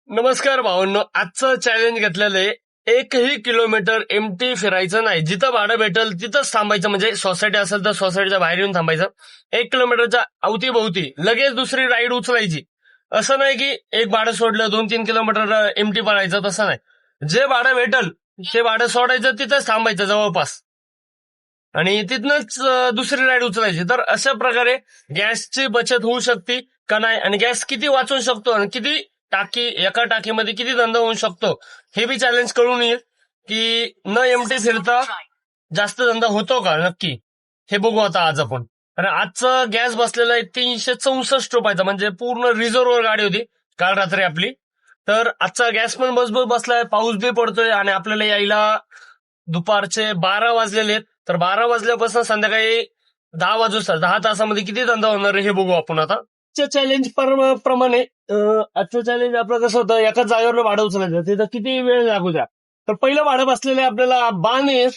नमस्कार भावांनो, आजचं चॅलेंज घेतलेलं आहे. 1ही किलोमीटर एमटी फिरायचं नाही. जिथं भाडं भेटेल तिथंच थांबायचं. म्हणजे सोसायटी असेल तर सोसायटीच्या बाहेर येऊन थांबायचं. 1 किलोमीटरच्या अवतीभोवती लगेच दुसरी राईड उचलायची. असं नाही की एक भाडं सोडलं 2-3 किलोमीटर एमटी पडायचं, तसं नाही. जे भाडं भेटल ते भाडं सोडायचं, तिथंच थांबायचं जवळपास आणि तिथनंच दुसरी राईड उचलायची. तर अशा प्रकारे गॅसची बचत होऊ शकते का नाही, आणि गॅस किती वाचवू शकतो, आणि किती टाकी, एका टाकीमध्ये किती धंदा होऊ शकतो, हे बी चॅलेंज कळून येईल. की न एमटी फिरता जास्त धंदा होतो का नक्की, हे बघू आता आज आपण. आणि आजचं गॅस बसलेला आहे 364 रुपयाचा, म्हणजे पूर्ण रिझर्व्हवर गाडी होती काल रात्री आपली. तर आजचा गॅस पण बसबस बसलाय, पाऊस बी पडतोय, आणि आपल्याला यायला दुपारचे 12 वाजलेले आहेत. तर 12 वाजल्यापासून संध्याकाळी 10 वाजू, 10 तासामध्ये किती धंदा होणार आहे हे बघू आपण आता. चॅलेंज प्रमाणे आजचं चॅलेंज आपलं कसं होतं, एकाच जागेवर भाडं उचलायचं, तिथं किती वेळ लागू द्या. तर पहिलं भाडं बसलेलं आहे आपल्याला बाणेर.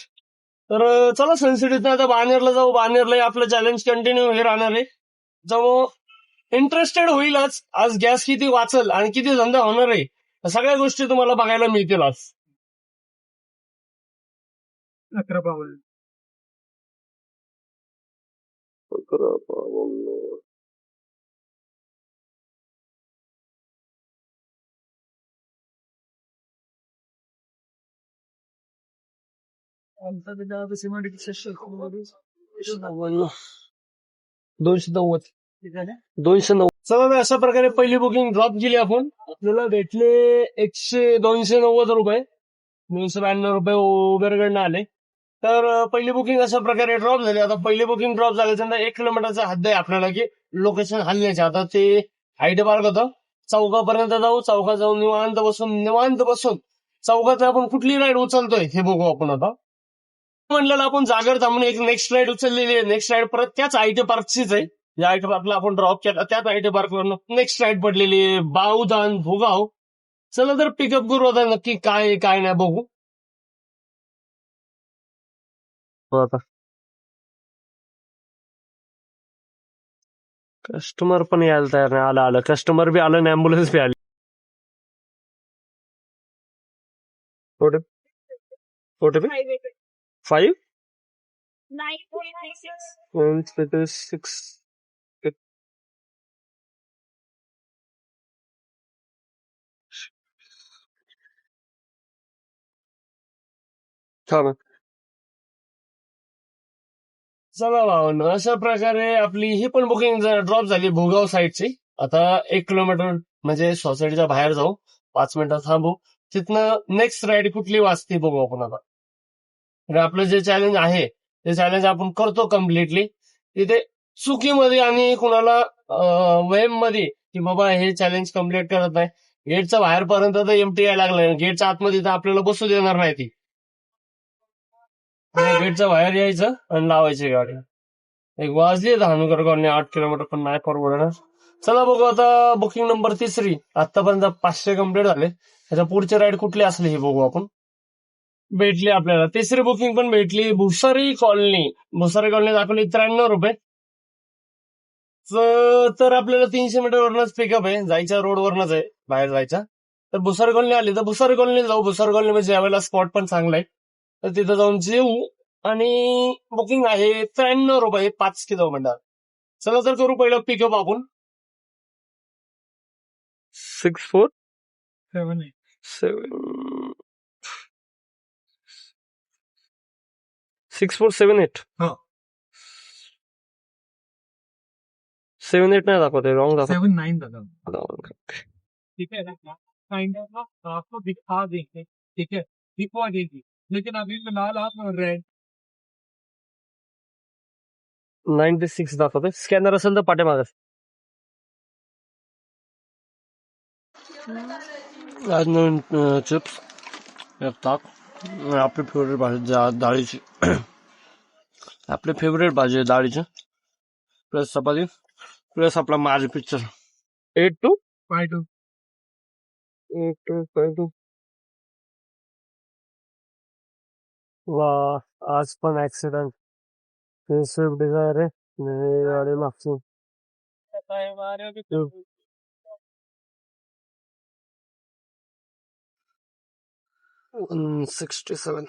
तर चला सनसिटीत आता बाणेरला जाऊ. बाणेरला आपलं चॅलेंज कंटिन्यू हे राहणार आहे. जाऊ, इंटरेस्टेड होईलच आज गॅस किती वाचल आणि किती धंदा होणार आहे, सगळ्या गोष्टी तुम्हाला बघायला मिळतील आज. 11 पाऊल. 11 पाऊल. आमचा विद्यार्थी सिमेंट 290. 290. चला तर अशा प्रकारे पहिली बुकिंग ड्रॉप केली आपण. आपल्याला भेटले 290 रुपये. 292 रुपये उबेरकडनं आले. तर पहिली बुकिंग अशा प्रकारे ड्रॉप झाली. आता पहिली बुकिंग ड्रॉप झाल्यानंतर 1 किलोमीटरचा हद्द आहे आपल्याला की लोकेशन हल्ल्याचे. आता ते हायडे पार्क होतं, चौकापर्यंत जाऊ. चौकात जाऊन निवांत बसून चौकात आपण कुठली राईड उचलतोय हे बघू आपण आता. म्हणलेलं आपण जागर थांबून एक नेक्स्ट राईड उचललेली आहे. नेक्स्ट राईड परत त्याच आयटी पार्कचीच आहे. या आयटी पार्कला आपण ड्रॉप केला, त्याच आयटी पार्कवर नेक्स्ट राईड पडलेली आहे बाऊदान भुगाव. चला तर पिकअप करू आता, नक्की काय आहे, काय नाही बघू आता. कस्टमर पण यायला तयार नाही. आलं कस्टमर बी आलं आणि अँब्युलन्स बी आली. ओटीपी 5 6. चला भावना, अशा प्रकारे आपली ही पण बुकिंग ड्रॉप झाली भुगाव साईडची. आता 1 किलोमीटर म्हणजे सोसायटीच्या बाहेर जाऊ, 5 मिनिटं थांबू, तिथनं नेक्स्ट राईड कुठली वाजते बघू आपण आता. आणि आपलं जे चॅलेंज आहे ते चॅलेंज आपण करतो कम्प्लिटली. तिथे चुकीमध्ये आणि कुणाला वयम मध्ये की बाबा हे चॅलेंज कम्प्लीट करत नाही, गेटच्या बाहेरपर्यंत तर एमटी यायला लागलं, गेटच्या आतमध्ये तर आपल्याला बसू देणार नाही ती. गेटच्या बाहेर यायचं आणि लावायची गाडी. एक वाजली धानुकर कॉलनी 8 किलोमीटर, पण नाही परवडणार. चला बघू आता. Booking number 3. आतापर्यंत 500 कम्प्लीट झाले. त्याच्या पुढचे राईड कुठले असले हे बघू आपण. भेटली आपल्याला 3री बुकिंग पण भेटली. भुसारी कॉलनी दाखवली 93 रुपये. तर आपल्याला 300 मीटरवरनच पिकअप आहे, जायच्या रोडवरनच आहे, बाहेर जायच्या. तर भुसारी कॉलनी आली तर भुसारी कॉलनी जाऊ. भुसारी कॉलनी म्हणजे यावेळेला स्पॉट पण चांगला आहे, तर तिथं जाऊन जेऊ. आणि बुकिंग आहे 93 रुपये 5 किलोमीटर. चला तर करू पहिलं पिकअप आपण. 6478. 78 नाही दाखवते, रॉंग दाखवते. 79 दाखवते. ठीक है ना, काइंड ऑफ आपको दिखा देंगे, ठीक है, दिखवा देंगे, लेकिन अभी फिलहाल आप रेड 96 दाखवते. स्कॅनर असेल तर पाठीमागे. आज नवीन चिप्स, ताक, आपली फेवरेट भाजी डाळीची. आपली फेवरेट भाजी आहे डाळीची, प्लस चपाती, प्लस आपला माझ पिक्चर. 8252. 8252. वा, आज पण ऍक्सिडेंट. स्विफ्ट डिझायर आहे, गाडी मागची. 167.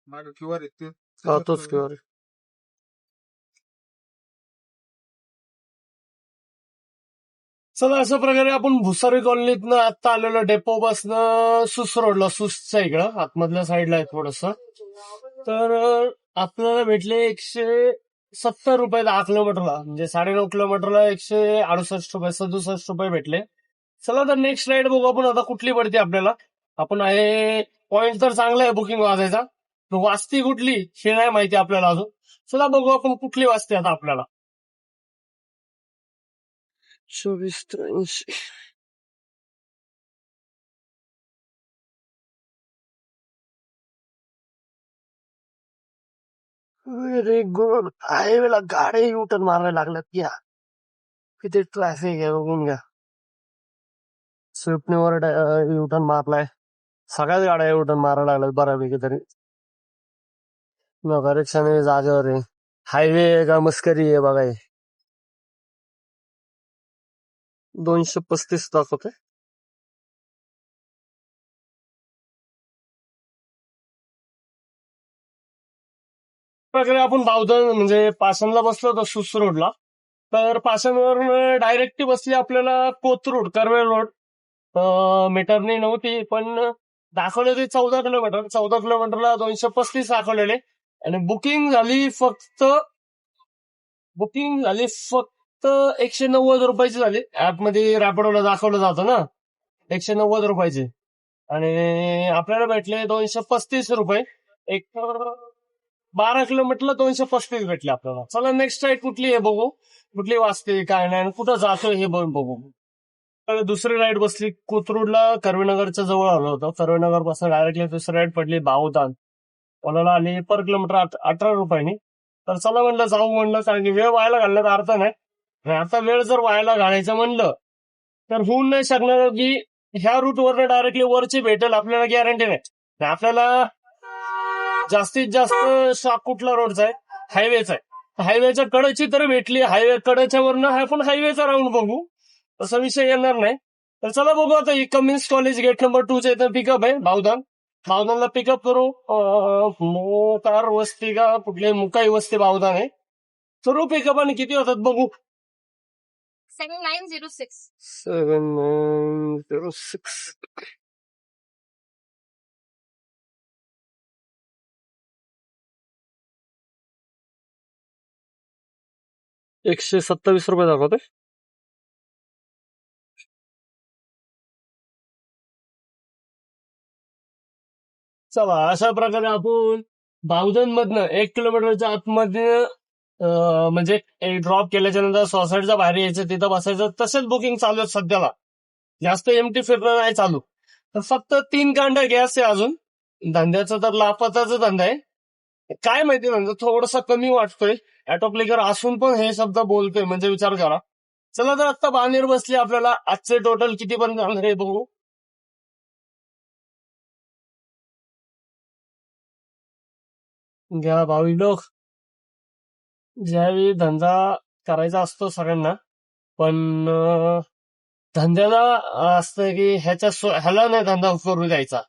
मागे क्यूआर येते हा तोच QR आहे. चला अशा प्रकारे आपण भुसारी कॉलनीतनं आता आलेलो डेपो बसनं सुस रोडला, सुसच्या इकडं आतमधल्या साईडला आहे थोडस. तर आपल्याला भेटले 170 रुपये 10 किलोमीटरला, म्हणजे 9.5 किलोमीटरला 168 रुपये 67 रुपये भेटले. चला तर नेक्स्ट राईड बघू आपण आता कुठली पडते आपल्याला. आपण आहे पॉइंट तर चांगला आहे बुकिंग वाजायचा, पण वाजती कुठली हे नाही माहिती आपल्याला अजून. चला बघू आपण कुठली वाजते आता आपल्याला. 2483. Very good. हायवेला गाड्या युटर्न मारायला लागल्यात या. किती ट्रॅफिक आहे बघून घ्या. स्विफ्टनीवर युटर्न मारलाय. सगळ्याच गाड्या युटर्न मारायला लागल्यात बऱ्यापैकी तरी. नका रिक्षाने जागेवर आहे. हायवे का मस्करी आहे बघा. 235 दाखवते. प्रकारे आपण बावधन म्हणजे पाषाणला बसलो होतो सुस रोडला. तर पाषाणवरून डायरेक्ट बसली आपल्याला कोथरूड करवेल रोड. मीटरनी नव्हती पण दाखवले ते 14 किलोमीटर. 14 किलोमीटरला 235 दाखवलेले. आणि बुकिंग झाली फक्त 190 रुपयाची झाली. ऍपमध्ये रॅपिडोला दाखवलं जातं ना 190 रुपयाची. आणि आपल्याला भेटले 235 रुपये. एक 12 किलोमीटरला 235 भेटले आपल्याला. चला नेक्स्ट राईड कुठली आहे बघू, कुठली वाजते काय नाही आणि कुठं जातोय हे बघू. तर दुसरी राईड बसली कोथरूडला, कर्वेनगरच्या जवळ आलो होतो. कर्वेनगर पासून डायरेक्टली दुसरी राईड पडली बावदान. ओलाला आली पर किलोमीटर 18 रुपयांनी. तर चला म्हणलं जाऊ म्हणलं, कारण की वेळ व्हायला घालण्यात अर्थ नाही. आणि आता वेळ जर व्हायला घालायचं म्हणलं तर होऊन नाही शकणार, की ह्या रूटवर डायरेक्टली वरची भेटेल आपल्याला गॅरंटी नाही. आपल्याला जास्तीत जास्त शॉक कुठला रोडचा आहे, हायवेचा आहे. हायवेच्या कडेची तर भेटली, हायवे कडेच्या वरनं आपण हायवेचा राऊंड बघू, तसा विषय येणार नाही. तर चला बघू आता. कमिन्स कॉलेज गेट नंबर 2च्या इथं पिकअप आहे बावदान. बावदानला पिकअप करू. मोतार वस्ती का कुठली मुकाई वस्ती बावदान आहे. करू पिकअप आणि किती होतात बघू. 7906. 7906. 127 रुपये दाखवते. चला अशा प्रकारे आपण बावधन मधनं 1 किलोमीटरच्या आतमध्ये म्हणजे एक ड्रॉप केल्याच्या नंतर सोसायटीच्या बाहेर यायचं, तिथं बसायचं. तसेच बुकिंग चालू आहे सध्याला, जास्त एमटी फिरणं नाही चालू. तर फक्त 3 कांड्या गॅस आहे अजून. धंद्याचा तर लापाचाच धंदा आहे. काय माहिती धंदा थोडासा कमी वाटतोय. ऑटो क्लिकर असून पण हे शब्द बोलतोय म्हणजे विचार करा. चला तर आता बाहेर बसली, आपल्याला आजचे टोटल किती पर्यंत जाणार आहे बघू. घ्या भावी लोक. ज्यावेळी धंदा करायचा असतो सगळ्यांना, पण धंद्याला असतं की ह्याला नाही धंदा करू द्यायचा.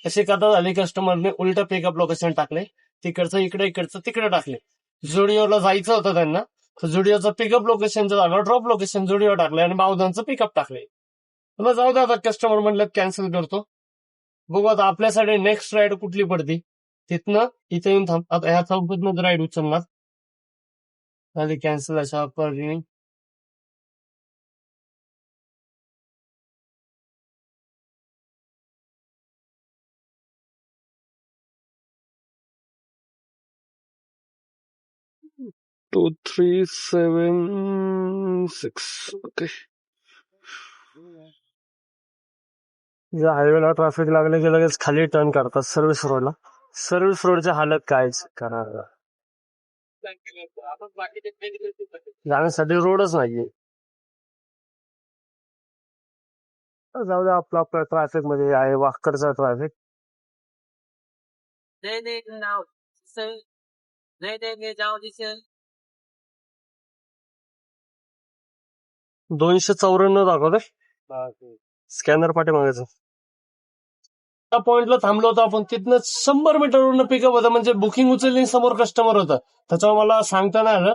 अशी कथा झाली, कस्टमरने उलट पिकअप लोकेशन टाकले. तिकडचं इकडे, इकडचं तिकडे टाकले. जुडिओला जायचं होतं त्यांना, तर जुडिओचं पिकअप लोकेशनच्या जागा ड्रॉप लोकेशन जुडिओ टाकले आणि बावधानचं पिकअप टाकले. तुला जाऊ दे आता, कस्टमर म्हणलं कॅन्सल करतो. बघू आता आपल्यासाठी नेक्स्ट राईड कुठली पडती. तिथनं इथे येऊन थांब. आता ह्या चौकातनं राईड उचलणार. झाली कॅन्सल अशा पद्धतीने. टू 376. ओके. या हायवेला ट्रॅफिक लागले की लगेच खाली टर्न करतात सर्व्हिस रोडला. सर्व्हिस रोडची हालत कायच करणार, जाण्यासाठी रोडच नाहीये. जाऊ दे, आपलं आपल्या ट्रॅफिक मध्ये आहे वाकरचा ट्रॅफिक. $294 दाखवते. स्कॅनर पाठी मागायचं. त्या पॉइंटला थांबलो होतो आपण, तिथनं 100 मीटरवरून पिकअप होतं, म्हणजे बुकिंग उचलली समोर कस्टमर होतं, त्याच्यावर मला सांगता नाही आलं.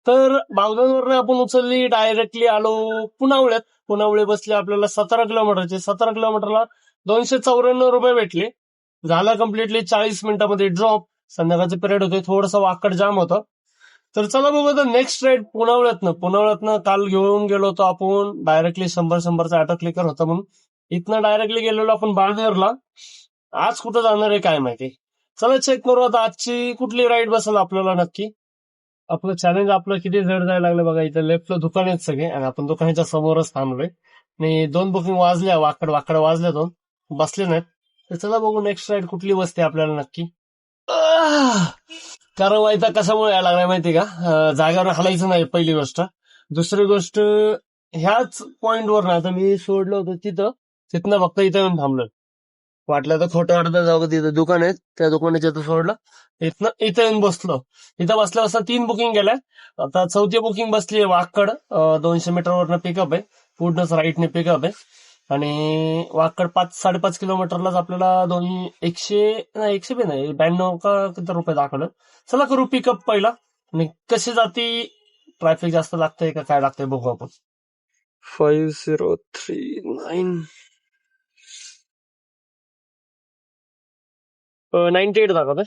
तर बावधनवरून आपण उचलली, डायरेक्टली आलो पुनावळ्यात. पुनावळे बसले आपल्याला 17 किलोमीटरचे. 17 किलोमीटरला 294 भेटले. झाला कम्प्लिटली 40 मिनिटांमध्ये ड्रॉप. संध्याकाळचे पिरियड होते, थोडंसं वाकड जाम होतं. तर चला बघू आता नेक्स्ट राईड पुनावळ्यातनं काल घेऊन गेलो होतो आपण डायरेक्टली 100चा ऑटो क्लिकर होता म्हणून. इथनं डायरेक्टली गेलेलो आपण बाळनेरला. आज कुठं जाणार आहे काय माहिती. चला चेक करू आता आजची कुठली राईड बसेल आपल्याला नक्की. आपलं चॅलेंज आपलं किती जड जायला लागलं बघा. इथं लेफ्टला दुकान आहेत सगळे आणि आपण दुकानाच्या समोरच थांबलोय आणि 2 बुकिंग वाजल्या, वाकड वाजल्या 2, बसले नाहीत. तर चला बघू नेक्स्ट राईड कुठली बसते आपल्याला नक्की. कारण वायता कशामुळे यायला लागलाय माहिती का, जागेवर हलायचं नाही पहिली गोष्ट. दुसरी गोष्ट, ह्याच पॉइंटवर ना आता मी सोडलं होतं तिथनं फक्त इथं येऊन थांबलोय. वाटलं तर खोटं वाटतं जाऊ, तिथं दुकान आहे त्या दुकानाच्या इथं सोडलं, इथं येऊन बसलो. इथं बसल्या बसता 3 बुकिंग गेल्या. आता 4थी बुकिंग बसली आहे वाकड. 200 मीटरवरनं पिकअप आहे, पूर्णच राईटने पिकअप आहे. आणि वाकड 5-5.5 किलोमीटरलाच आपल्याला 100 बी नाही 92 का किती रुपये दाखवलं. चला करू पिकअप पहिला, आणि कशी जाती, ट्रॅफिक जास्त लागतंय का काय लागतंय बघू आपण. 5039 98 दाखवतंय.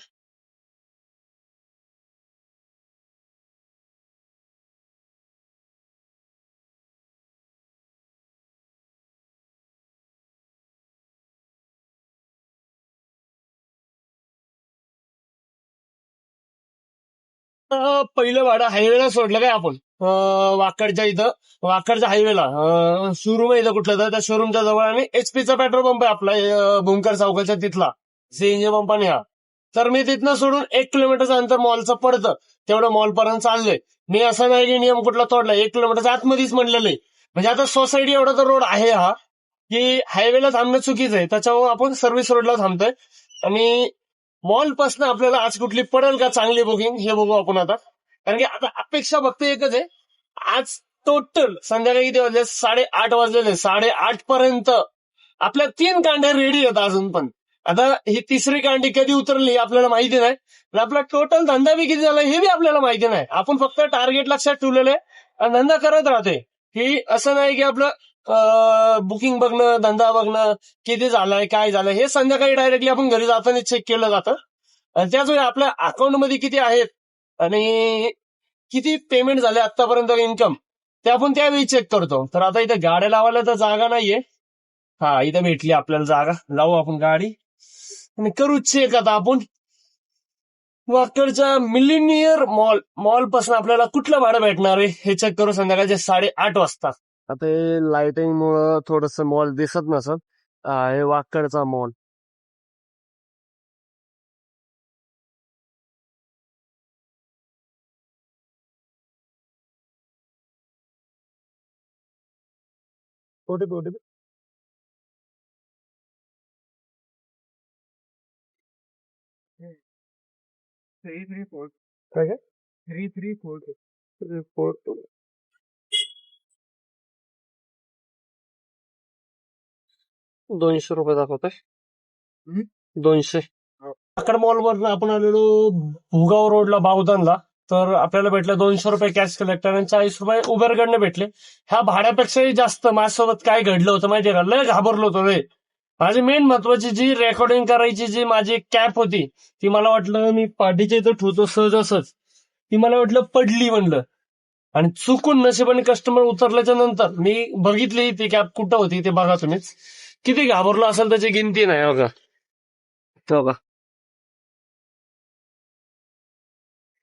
पहिलं भाडं हायवेला सोडलं काय आपण, वाकडच्या हायवेला शोरूम आहे इथं कुठलं तर, त्या शोरूमच्या जवळ, आणि HP चा पेट्रोल पंप आहे आपला भूमकर चौकाच्या तिथला CNG पंपाने हा. तर मी तिथनं सोडून 1 किलोमीटरचं अंतर मॉलचं पडतं, तेवढं मॉलपर्यंत चाललंय मी. असं नाही की नियम कुठला तोडला, 1 किलोमीटरच्या आतमध्येच म्हणलेलं आहे. म्हणजे आता सोसायटी एवढा तर रोड आहे हा, की हायवेला थांबणं चुकीचं आहे, त्याच्यावर आपण सर्व्हिस रोडला थांबतोय. आणि मॉलपासून आपल्याला आज कुठली पडेल का चांगली बुकिंग हे बघू आपण आता. कारण की आता अपेक्षा फक्त एकच आहे, आज टोटल संध्याकाळी किती वाजले, 8:30 वाजलेले. 8:30 पर्यंत आपल्या 3 कांड्या रेडी आहेत अजून पण. आता ही तिसरी कांडी कधी उतरली आपल्याला माहिती नाही, आणि आपला टोटल धंदा बी किती झाला हे बी आपल्याला माहिती नाही. आपण फक्त टार्गेट लक्षात ठेवलेलं आहे आणि धंदा करत राहते. की असं नाही की आपलं बुकिंग बघणं, धंदा बघणं, किती झालाय काय झालंय हे संध्याकाळी डायरेक्टली आपण घरी जाताना चेक केलं जातं. आणि त्याच वेळी आपल्या अकाउंटमध्ये किती आहेत आणि किती पेमेंट झाले आतापर्यंत इन्कम, ते आपण त्यावेळी चेक करतो. तर आता इथे गाड्या लावायला तर जागा नाहीये. हा, इथं भेटली आपल्याला जागा, लावू आपण गाडी आणि करू चेक आता आपण. वाकडच्या मिलिनियर मॉल पासून आपल्याला कुठलं भाडं भेटणार आहे हे चेक करू संध्याकाळचे 8:30 वाजता. आता लाइटिंग मुळे थोडस मॉल दिसत नसत. हे वाकडचा मॉल. OTP 334 काय काय 334 रिपोर्ट 200 रुपये दाखवतोय. 200. वाकड मॉलवर आपण आलेलो भुगाव रोडला बावधनला. तर आपल्याला भेटलं 200 रुपये कॅश कलेक्टर आणि 40 रुपये उबेरकडनं भेटले. ह्या भाड्यापेक्षाही जास्त माझ्यासोबत काय घडलं होतं माहितीये का, लय घाबरलो होतो रे. माझी मेन महत्वाची जी रेकॉर्डिंग करायची जी माझी कॅप होती, ती मला वाटलं मी पाठीच्या इथं ठेवतो सहज, ती मला वाटलं पडली म्हणलं. आणि चुकून नशिबाने कस्टमर उतरल्याच्या नंतर मी बघितली ती कॅब कुठं होती ते बघा तुम्हीच. किती घाबरलो असेल त्याची गिनती नाही. बघा तो बघा,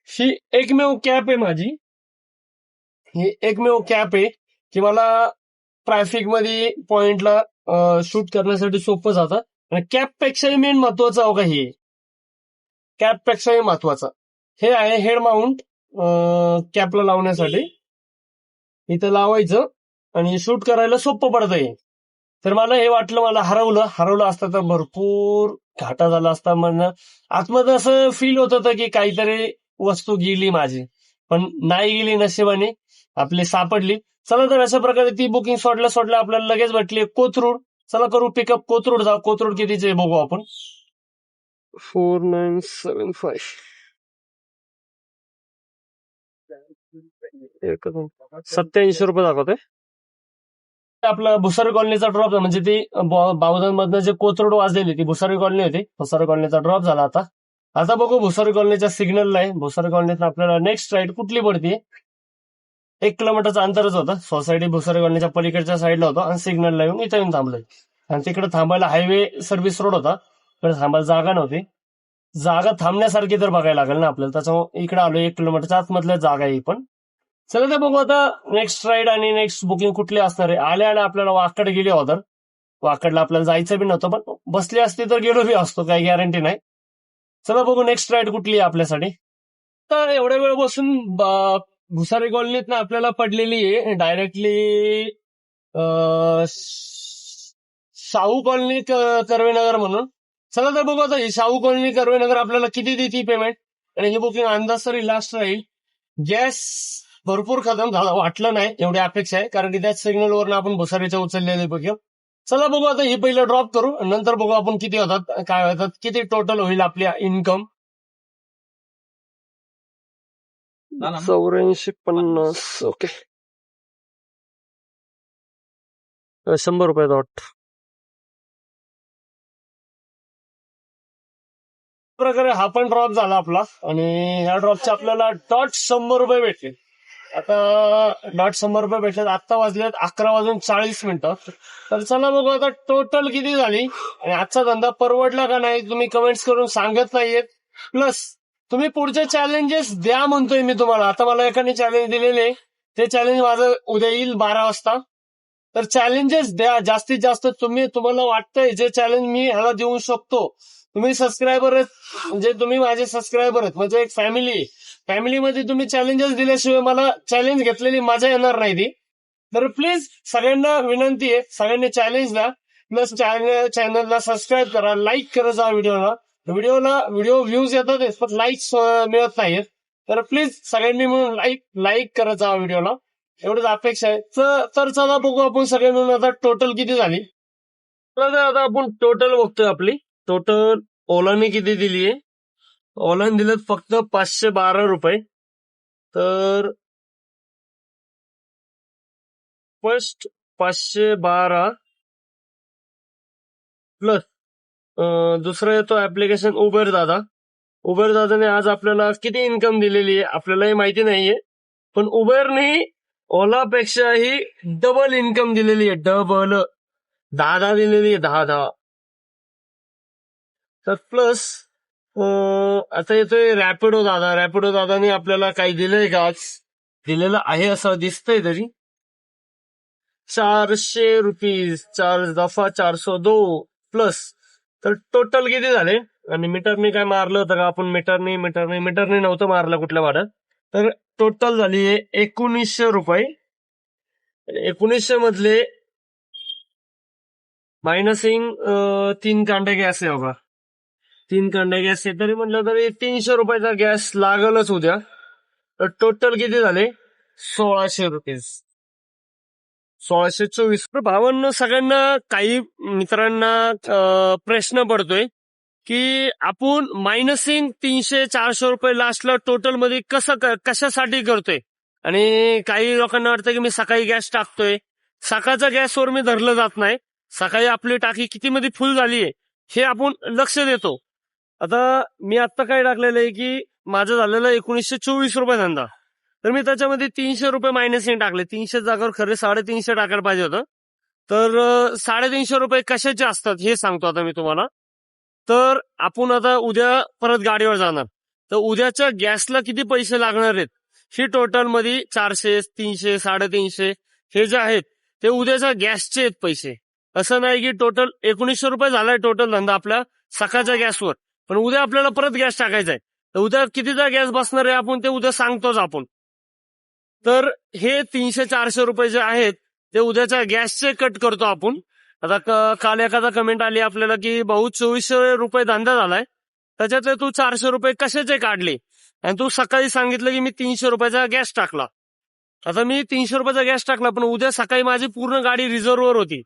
ही एकमेव कॅप आहे माझी. ही एकमेव कॅप आहे की मला ट्रॅफिक मध्ये पॉइंटला शूट करण्यासाठी सोपं जातं. आणि कॅप पेक्षाही मेन महत्वाचं हो का, हे कॅप पेक्षाही महत्वाचं हे आहे हेड माउंट. कॅपला लावण्यासाठी इथं लावायचं आणि शूट करायला सोपं पडतंय. तर मला हे वाटलं, मला हरवलं असतं तर भरपूर घाटा झाला असता. म्हणणं आतमध्ये असं फील होत होतं की काहीतरी वस्तू गेली माझी, पण नाही गेली, नशिबाने आपली सापडली. चला तर अशा प्रकारे ती बुकिंग सोडल्या आपल्याला लगेच भेटली कोथरूड. चला करू पिकअप कोथरूड जा. कोथरूड कितीचे बघू आपण. 4975 ₹87 दाखवतोय. आपला भुसारी कॉलनीचा ड्रॉप म्हणजे ती बावधन मधनं जे कोथरूड वाजलेली ती भुसारी कॉलनी होती. भुसारी कॉलनीचा ड्रॉप झाला आता. आता बघू भुसारी कॉलनीच्या सिग्नलला आहे. भुसारी कॉलनीत आपल्याला नेक्स्ट राईड कुठली पडते. 1 किलोमीटरचा अंतरच होता. सोसायटी भुसारी कॉलनीच्या पलीकडच्या साईडला होता आणि सिग्नलला येऊन इथं येऊन थांबलोय. आणि तिकडे थांबायला हायवे सर्व्हिस रोड होता. तिकडे थांबायला जागा नव्हती. जागा थांबण्यासारखी तर बघायला लागेल ना आपल्याला. त्याच्यामुळे इकडे आलो. 1 किलोमीटरच्या आतमधल्या जागा आहे ही पण. चला तर बघू आता नेक्स्ट राईड आणि नेक्स्ट बुकिंग कुठली असणार आहे. आल्या आपल्याला वाकड गेली ऑर्डर. वाकडला आपल्याला जायचं बी नव्हतं पण बसली असती तर गेलो बी असतो. काही गॅरंटी नाही. चला बघू नेक्स्ट राईड कुठली आहे आपल्यासाठी. तर एवढ्या वेळ बसून भुसारी कॉलनीत ना आपल्याला पडलेली आहे डायरेक्टली शाहू कॉलनी कर्वेनगर म्हणून. चला तर बघू आता ही शाहू कॉलनी कर्वेनगर आपल्याला किती देते पेमेंट. आणि ही बुकिंग अंदाज तरी लास्ट राहील. गॅस भरपूर खतम झाला वाटलं नाही एवढी अपेक्षा आहे कारण की त्याच सिग्नलवरून आपण भुसारीच्या उचललेले बघू. चला बघू आता ही पहिलं ड्रॉप करू नंतर बघू आपण किती होतात काय होतात किती टोटल होईल आपली इन्कम. 8450 ओके. ₹100 डॉट प्रकारे हा पण ड्रॉप झाला आपला आणि या ड्रॉपचे आपल्याला डॉट ₹100 भेटले. आता डॉट ₹100 भेटले. आता वाजलेत 11:40. तर चला बघू आता टोटल किती झाली आणि आजचा धंदा परवडला का नाही तुम्ही कमेंट्स करून सांगत नाहीयेत. प्लस तुम्ही पुढचे चॅलेंजेस द्या म्हणतोय मी तुम्हाला. आता मला एकाने चॅलेंज दिलेले ते चॅलेंज माझं उद्या येईल 12 वाजता. तर चॅलेंजेस द्या जास्तीत जास्त. तुम्हाला वाटतंय जे चॅलेंज मी ह्याला देऊ शकतो. तुम्ही सबस्क्रायबर आहेत म्हणजे तुम्ही माझे सबस्क्रायबर आहेत म्हणजे एक फॅमिलीमध्ये तुम्ही चॅलेंजेस दिल्याशिवाय मला चॅलेंज घेतलेली मजा येणार नाही ती. तर प्लीज सगळ्यांना विनंती आहे सगळ्यांनी चॅलेंज द्या. प्लस चॅनलला सबस्क्राईब करा. लाईक करा जा व्हिडिओ व्ह्यूज येतात पण लाईक्स मिळत नाहीत. तर प्लीज सगळ्यांनी मिळून लाईक करा जा व्हिडिओला एवढंच अपेक्षा आहे. तर चला बघू आपण सगळे मिळून आता टोटल किती झाली. तर आता आपण टोटल बघतोय आपली. टोटल ओलाने किती दिलीये. ओलाने दिलेत फक्त ₹512. तर फर्स्ट 512 प्लस दुसरं येतो ऍप्लिकेशन उबेर दादा. उबेर दादाने आज आपल्याला किती इन्कम दिलेली आहे आपल्यालाही माहिती नाहीये पण उबेरने ओलापेक्षाही डबल इन्कम दिलेली आहे. डबल 10 दिलेली आहे 10. तर प्लस आता येतोय रॅपिडो दादाने आपल्याला काही दिलंय का आज. दिलेलं आहे असं दिसतंय तरी. ₹400 4 दफा 402 प्लस. तर टोटल किती झाले आणि मीटरने काय मारलं होतं का आपण. मीटरने नव्हतं मारलं कुठल्या भाड्यात. तर टोटल झाली आहे ₹1900. 1900 मधले मायनसिंग 3 कांडे गॅस आहे बघा. 3 कांडे गॅस आहे तरी म्हटलं तरी ₹300 गॅस लागलच उद्या. तर टोटल किती झाले ₹1600. 1624. भावांनो सगळ्यांना काही मित्रांना प्रश्न पडतोय की आपण मायनसिंग ₹300-400 लास्टला टोटल मध्ये कशासाठी करतोय. आणि काही लोकांना वाटतं की मी सकाळी गॅस टाकतोय. सकाळच्या गॅसवर मी धरलं जात नाही. सकाळी आपली टाकी किती मध्ये फुल झालीये हे आपण लक्ष देतो. आता मी आता काय टाकलेलं आहे की माझं झालेलं ₹1924 धंदा. तर मी त्याच्यामध्ये ₹300 मायनसिंग टाकले. 300 जागेवर खरे 350 टाकायला पाहिजे होतं. तर ₹350 कशाचे असतात हे सांगतो आता मी तुम्हाला. तर आपण आता उद्या परत गाडीवर जाणार. तर उद्याच्या गॅसला किती पैसे लागणार आहेत ही टोटल मध्ये 400, 300, 350 हे जे आहेत ते उद्याच्या गॅसचे आहेत पैसे. असं नाही की टोटल ₹1900 झालाय टोटल धंदा आपल्या सकाळच्या गॅसवर. पण उद्या आपल्याला परत गॅस टाकायचा आहे. तर उद्या कितीचा गॅस बसणार आहे आपण ते उद्या सांगतोच आपण. तर हे ₹300-400 जे आहेत ते उद्याच्या गॅसचे कट करतो आपण. आता काल एखादा कमेंट आली आपल्याला की भाऊ ₹2400 धंदा झालाय त्याच्यातले तू ₹400 कशाचे काढले आणि तू सकाळी सांगितलं की मी ₹300 गॅस टाकला. आता मी ₹300 गॅस टाकला पण उद्या सकाळी माझी पूर्ण गाडी रिझर्व्हवर होती.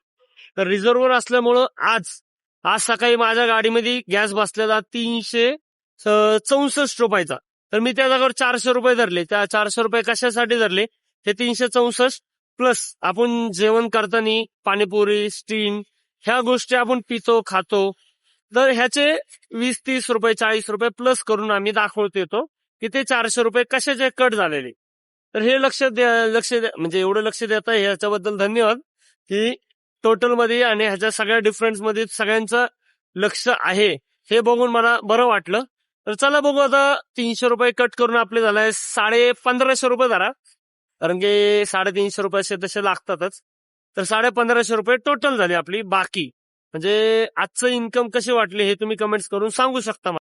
तर रिझर्व्हर असल्यामुळं आज सकाळी माझ्या गाडीमध्ये गॅस बसलेला 364 रुपयाचा. तर मी त्या जागेवर 400 रुपये धरले. त्या 400 रुपये कशासाठी धरले? ते 364 प्लस आपण जेवण करताना पाणीपुरी, स्टीम ह्या गोष्टी आपण पितो, खातो. तर ह्याचे 20-30 रुपये, 40 रुपये प्लस करून आम्ही दाखवतो येतो की ते 400 रुपये कशाचे कट झालेले. तर हे लक्ष म्हणजे एवढं लक्ष देता ह्याच्याबद्दल धन्यवाद की टोटल मध्ये आणि ह्याच्या सगळ्या डिफरन्स मध्ये सगळ्यांचं लक्ष आहे हे बघून मला बरं वाटलं. तर चला बघू आता 300 रुपये कट करून आपले झालाय 1550 रुपये धरा, कारण की 350 रुपये असे तसे लागतातच. तर 1550 रुपये टोटल झाली आपली बाकी. म्हणजे आजचं इन्कम कसे वाटले हे तुम्ही कमेंट्स करून सांगू शकता मला.